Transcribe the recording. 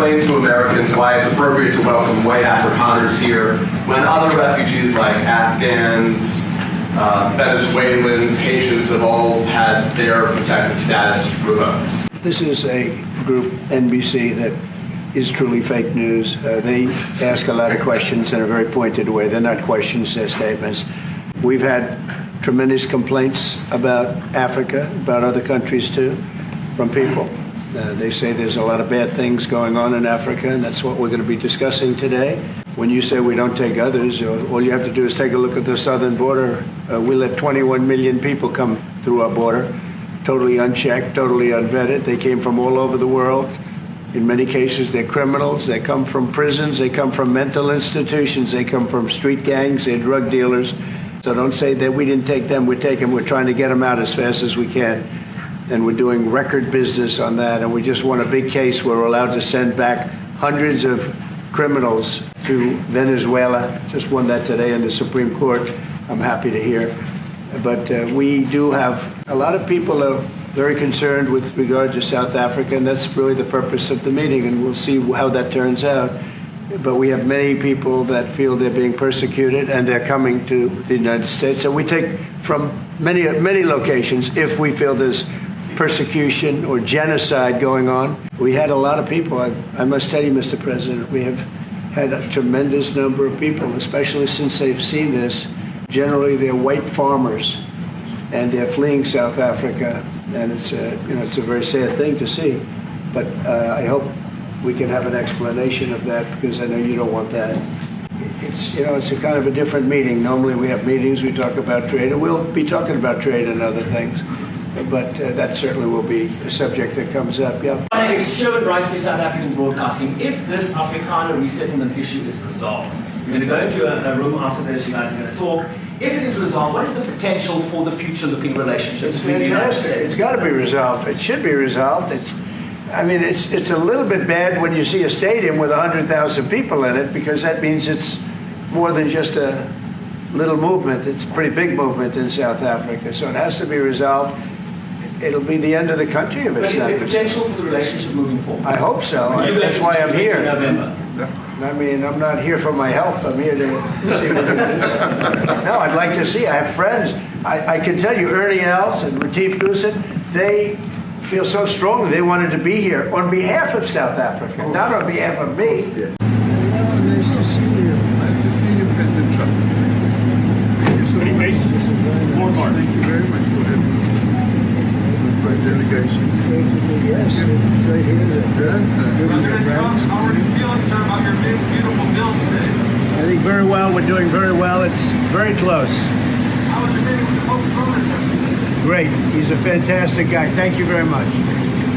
explain to Americans why it's appropriate to welcome White Afrikaners here when other refugees like Afghans, Venezuelans, Haitians have all had their protected status revoked? This is a group, NBC, that is truly fake news. They ask a lot of questions in a very pointed way. They're not questions, they're statements. We've had tremendous complaints about Africa, about other countries too, from people. They say there's a lot of bad things going on in Africa, and that's what we're going to be discussing today. When you say we don't take others, all you have to do is take a look at the southern border. We let 21 million people come through our border, totally unchecked, totally unvetted. They came from all over the world. In many cases, they're criminals. They come from prisons. They come from mental institutions. They come from street gangs. They're drug dealers. So don't say that we didn't take them. We take them. We're trying to get them out as fast as we can. And we're doing record business on that. And we just won a big case where we're allowed to send back hundreds of criminals to Venezuela. Just won that today in the Supreme Court. I'm happy to hear. But we do have a lot of people are very concerned with regard to South Africa, and that's really the purpose of the meeting, and we'll see how that turns out. But we have many people that feel they're being persecuted, and they're coming to the United States. So we take from many locations if we feel there's persecution or genocide going on. We had a lot of people. I must tell you, Mr. President, we have had a tremendous number of people, especially since they've seen this. Generally, they're white farmers, and they're fleeing South Africa, and it's a very sad thing to see. But I hope we can have an explanation of that, because I know you don't want that. It's a kind of a different meeting. Normally we have meetings, we talk about trade, and we'll be talking about trade and other things. But that certainly will be a subject that comes up, yeah. My name is Sherwood Rice, South African Broadcasting. If this Afrikaner resettlement issue is resolved, we're going to go into a room after this, you guys are going to talk. If it is resolved, what is the potential for the future-looking relationship between the United States? It's got to be resolved. It should be resolved. It's a little bit bad when you see a stadium with 100,000 people in it, because that means it's more than just a little movement. It's a pretty big movement in South Africa. So it has to be resolved. It'll be the end of the country if it's not. But is there potential for the relationship moving forward? I hope so. That's why I'm here. In November. I'm not here for my health. I'm here to see what it is. No, I'd like to see. I have friends. I can tell you, Ernie Els and Retief Goosen, they feel so strongly they wanted to be here on behalf of South Africa, not on behalf of me. Nice to see you. Nice to see you, President Trump. Thank you so much. Thank you very much for having me. My delegation. Yes, right here. President Trump, how are you feeling, sir, about your big, beautiful bill today? I think very well. We're doing very well. It's very close. How was your meeting with the POTUS Trump? Great. He's a fantastic guy. Thank you very much.